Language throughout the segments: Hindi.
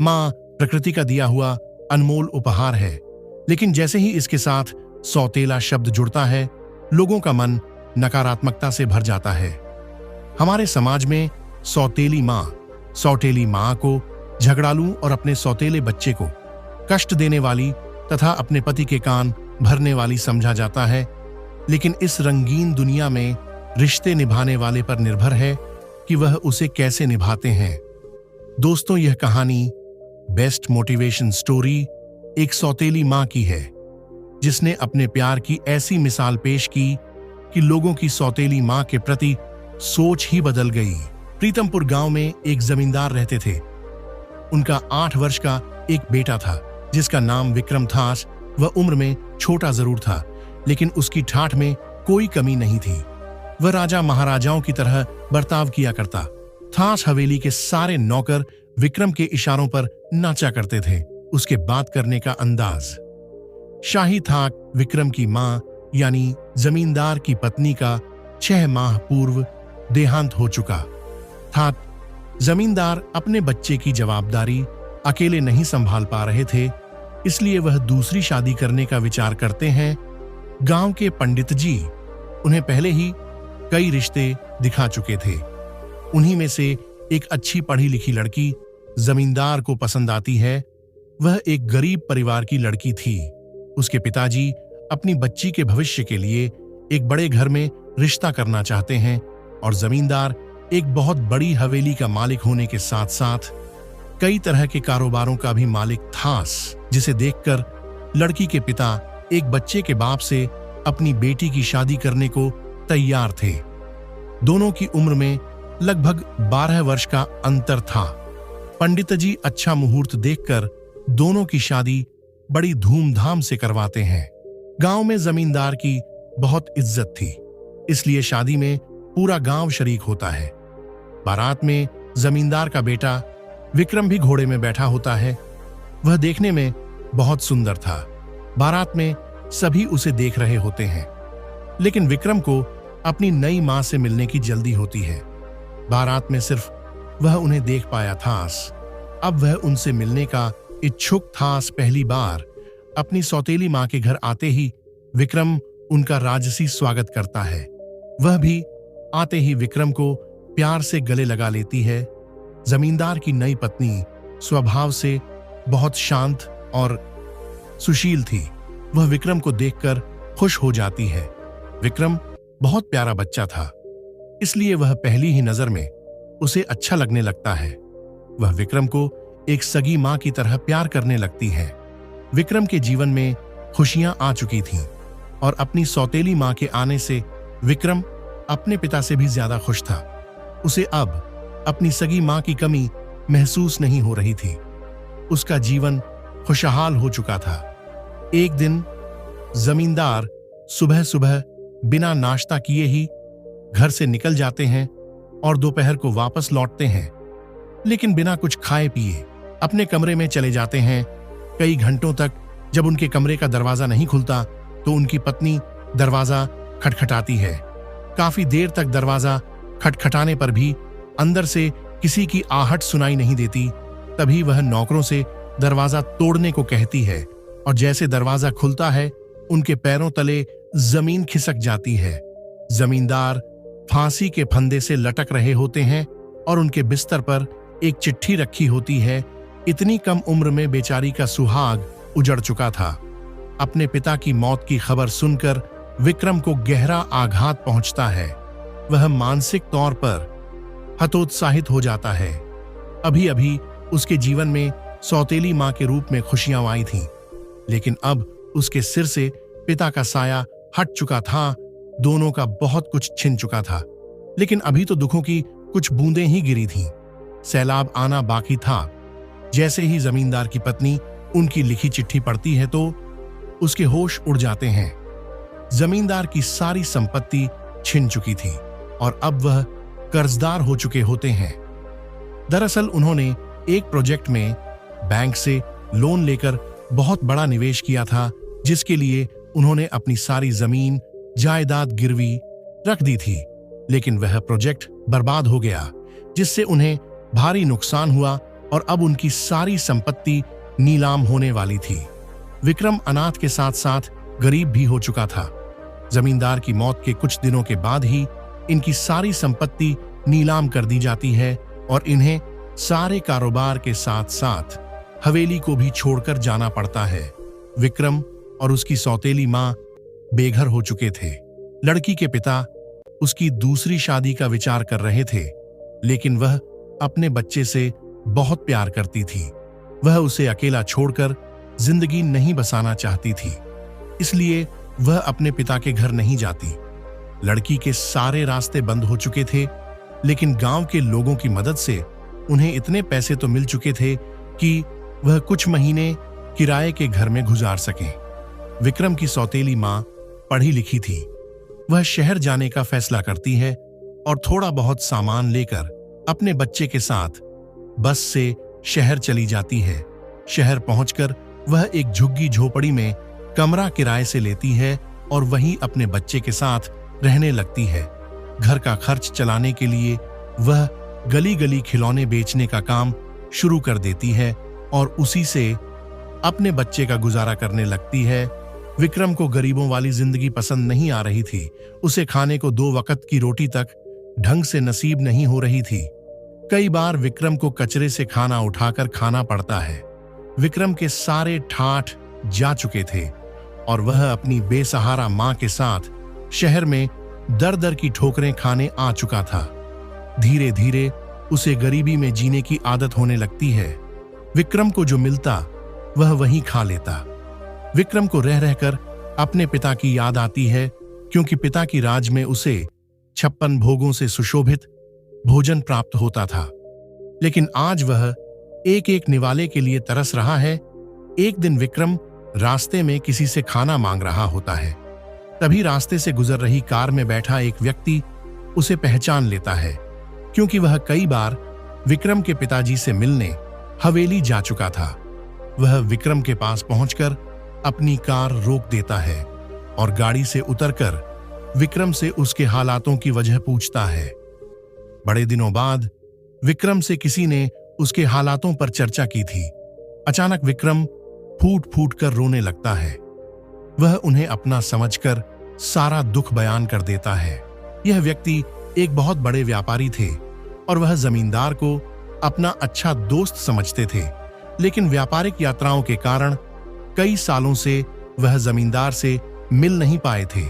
माँ प्रकृति का दिया हुआ अनमोल उपहार है, लेकिन जैसे ही इसके साथ सौतेला शब्द जुड़ता है, लोगों का मन नकारात्मकता से भर जाता है। हमारे समाज में सौतेली माँ को झगड़ालू और अपने सौतेले बच्चे को कष्ट देने वाली तथा अपने पति के कान भरने वाली समझा जाता है। लेकिन इस रंगीन दुनिया में रिश्ते निभाने वाले पर निर्भर है कि वह उसे कैसे निभाते हैं। दोस्तों, यह कहानी बेस्ट मोटिवेशन स्टोरी एक सौतेली माँ की है, जिसने अपने प्यार की ऐसी मिसाल पेश की कि लोगों की सौतेली माँ के प्रति सोच ही बदल गई। प्रीतमपुर गांव में एक जमींदार रहते थे। उनका 8 वर्ष का एक बेटा था, जिसका नाम विक्रम था। वह उम्र में छोटा जरूर था, लेकिन उसकी ठाठ में कोई कमी नहीं थी। वह राजा महाराजाओं की तरह बर्ताव किया करता था। हवेली के सारे नौकर विक्रम के इशारों पर नाचा करते थे। उसके बात करने का अंदाज शाही था। विक्रम की माँ यानी जमींदार की पत्नी का 6 माह पूर्व देहांत हो चुका था। जमींदार अपने बच्चे की जवाबदारी अकेले नहीं संभाल पा रहे थे, इसलिए वह दूसरी शादी करने का विचार करते हैं। गांव के पंडित जी उन्हें पहले ही कई रिश्ते दिखा चुके थे। उन्हीं में से एक अच्छी पढ़ी लिखी लड़की जमींदार को पसंद आती है। वह एक गरीब परिवार की लड़की थी। उसके पिताजी अपनी बच्ची के भविष्य के लिए एक बड़े घर में रिश्ता करना चाहते हैं और जमींदार एक बहुत बड़ी हवेली का मालिक होने के साथ साथ कई तरह के कारोबारों का भी मालिक था, जिसे देखकर लड़की के पिता एक बच्चे के बाप से अपनी बेटी की शादी करने को तैयार थे। दोनों की उम्र में लगभग 12 वर्ष का अंतर था। पंडित जी अच्छा मुहूर्त देखकर दोनों की शादी बड़ी धूमधाम से करवाते हैं। गांव में जमींदार की बहुत इज्जत थी, इसलिए शादी में पूरा गांव शरीक होता है। बारात में जमींदार का बेटा विक्रम भी घोड़े में बैठा होता है। वह देखने में बहुत सुंदर था। बारात में सभी उसे देख रहे होते हैं, लेकिन विक्रम को अपनी नई मां से मिलने की जल्दी होती है। बारात में सिर्फ वह उन्हें देख पाया था। अब वह उनसे मिलने का इच्छुक था। पहली बार अपनी सौतेली मां के घर आते ही विक्रम उनका राजसी स्वागत करता है। वह भी आते ही विक्रम को प्यार से गले लगा लेती है। जमींदार की नई पत्नी स्वभाव से बहुत शांत और सुशील थी। वह विक्रम को देखकर खुश हो जाती है। विक्रम बहुत प्यारा बच्चा था, इसलिए वह पहली ही नजर में उसे अच्छा लगने लगता है। वह विक्रम को एक सगी मां की तरह प्यार करने लगती है। विक्रम के जीवन में खुशियां आ चुकी थीं और अपनी सौतेली मां के आने से विक्रम अपने पिता से भी ज्यादा खुश था। उसे अब अपनी सगी मां की कमी महसूस नहीं हो रही थी। उसका जीवन खुशहाल हो चुका था। एक दिन जमींदार सुबह सुबह बिना नाश्ता किए ही घर से निकल जाते हैं और दोपहर को वापस लौटते हैं, लेकिन बिना कुछ खाए पिए अपने कमरे में चले जाते हैं। कई घंटों तक जब उनके कमरे का दरवाजा नहीं खुलता तो उनकी पत्नी दरवाजा खटखटाती है। काफी देर तक दरवाजा खटखटाने पर भी अंदर से किसी की आहट सुनाई नहीं देती। तभी वह नौकरों से दरवाजा तोड़ने को कहती है और जैसे दरवाजा खुलता है उनके पैरों तले जमीन खिसक जाती है। जमींदार फांसी के फंदे से लटक रहे होते हैं और उनके बिस्तर पर एक चिट्ठी रखी होती है। इतनी कम उम्र में बेचारी का सुहाग उजड़ चुका था। अपने पिता की मौत की खबर सुनकर विक्रम को गहरा आघात पहुंचता है। वह मानसिक तौर पर हतोत्साहित हो जाता है। अभी अभी उसके जीवन में सौतेली मां के रूप में खुशियां आई थीं, लेकिन अब उसके सिर से पिता का साया हट चुका था। दोनों का बहुत कुछ छिन चुका था, लेकिन अभी तो दुखों की कुछ बूंदें ही गिरी थीं। सैलाब आना बाकी था। जैसे ही जमींदार की पत्नी उनकी लिखी चिट्ठी पढ़ती है तो उसके होश उड़ जाते हैं। जमींदार की सारी संपत्ति छिन चुकी थी और अब वह कर्जदार हो चुके होते हैं। दरअसल उन्होंने एक प्रोजेक्ट में बैंक से लोन लेकर बहुत बड़ा निवेश किया था, जिसके लिए उन्होंने अपनी सारी जमीन जायदाद गिरवी रख दी थी, लेकिन वह प्रोजेक्ट बर्बाद हो गया, जिससे उन्हें भारी नुकसान हुआ और अब उनकी सारी संपत्ति नीलाम होने वाली थी। विक्रम अनाथ के साथ साथ गरीब भी हो चुका था। जमींदार की मौत के कुछ दिनों के बाद ही इनकी सारी संपत्ति नीलाम कर दी जाती है और इन्हें सारे कारोबार के साथ साथ हवेली को भी छोड़कर जाना पड़ता है। विक्रम और उसकी सौतेली मां बेघर हो चुके थे। लड़की के पिता उसकी दूसरी शादी का विचार कर रहे थे, लेकिन वह अपने बच्चे से बहुत प्यार करती थी। वह उसे अकेला छोड़कर जिंदगी नहीं बसाना चाहती थी, इसलिए वह अपने पिता के घर नहीं जाती। लड़की के सारे रास्ते बंद हो चुके थे, लेकिन गांव के लोगों की मदद से उन्हें इतने पैसे तो मिल चुके थे कि वह कुछ महीने किराए के घर में गुजार सकें। विक्रम की सौतेली मां पढ़ी लिखी थी। वह शहर जाने का फैसला करती है और थोड़ा बहुत सामान लेकर अपने बच्चे के साथ बस से शहर चली जाती है। शहर पहुंचकर वह एक झुग्गी झोपड़ी में कमरा किराए से लेती है और वहीं अपने बच्चे के साथ रहने लगती है। घर का खर्च चलाने के लिए वह गली गली खिलौने बेचने का काम शुरू कर देती है और उसी से अपने बच्चे का गुजारा करने लगती है। विक्रम को गरीबों वाली जिंदगी पसंद नहीं आ रही थी। उसे खाने को 2 वक्त की रोटी तक ढंग से नसीब नहीं हो रही थी। कई बार विक्रम को कचरे से खाना उठाकर खाना पड़ता है। विक्रम के सारे ठाठ जा चुके थे और वह अपनी बेसहारा मां के साथ शहर में दर दर की ठोकरें खाने आ चुका था। धीरे धीरे उसे गरीबी में जीने की आदत होने लगती है। विक्रम को जो मिलता वह वहीं खा लेता। विक्रम को रह रहकर अपने पिता की याद आती है, क्योंकि पिता की राज में उसे 56 भोगों से सुशोभित भोजन प्राप्त होता था। लेकिन आज वह एक एक निवाले के लिए तरस रहा है। एक दिन विक्रम रास्ते में किसी से खाना मांग रहा होता है। तभी रास्ते से गुजर रही कार में बैठा एक व्यक्ति उसे पहचान लेता है, क्योंकि वह कई बार विक्रम के पिताजी से मिलने हवेली जा चुका था। वह विक्रम के पास पहुंचकर अपनी कार रोक देता है और गाड़ी से उतरकर विक्रम से उसके हालातों की वजह पूछता है। बड़े दिनों बाद विक्रम से किसी ने उसके हालातों पर चर्चा की थी। अचानक विक्रम फूट फूट कर रोने लगता है। वह उन्हें अपना समझकर सारा दुख बयान कर देता है। यह व्यक्ति एक बहुत बड़े व्यापारी थे और वह जमींदार को अपना अच्छा दोस्त समझते थे, लेकिन व्यापारिक यात्राओं के कारण कई सालों से वह जमींदार से मिल नहीं पाए थे।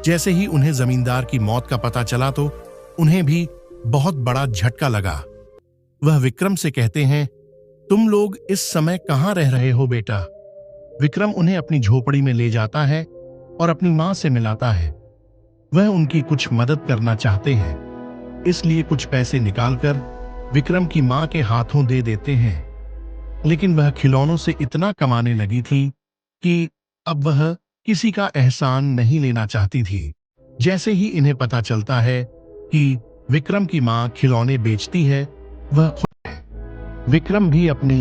जैसे ही उन्हें जमींदार की मौत का पता चला तो उन्हें भी बहुत बड़ा झटका लगा। वह विक्रम से कहते हैं, तुम लोग इस समय कहां रह रहे हो बेटा? विक्रम उन्हें अपनी झोपड़ी में ले जाता है और अपनी मां से मिलाता है। वह उनकी कुछ मदद करना चाहते हैं, इसलिए कुछ पैसे निकालकर विक्रम की मां के हाथों दे देते हैं। लेकिन वह खिलौनों से इतना कमाने लगी थी कि अब वह किसी का एहसान नहीं लेना चाहती थी। जैसे ही इन्हें पता चलता है कि विक्रम की मां खिलौने बेचती है, वह खुश है। विक्रम भी अपनी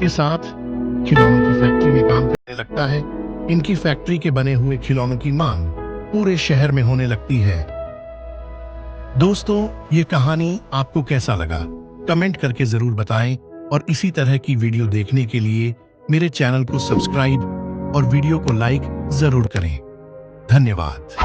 के साथ खिलौनों की फैक्ट्री में काम करने लगता है। इनकी फैक्ट्री के बने हुए खिलौनों की मांग पूरे शहर में होने लगती है। दोस्तों, ये कहानी आपको कैसा लगा? कमेंट करके जरूर बताएं और इसी तरह की वीडियो देखने के लिए मेरे चैनल को सब्सक्राइब और वीडियो को लाइक जरूर करें। धन्यवाद।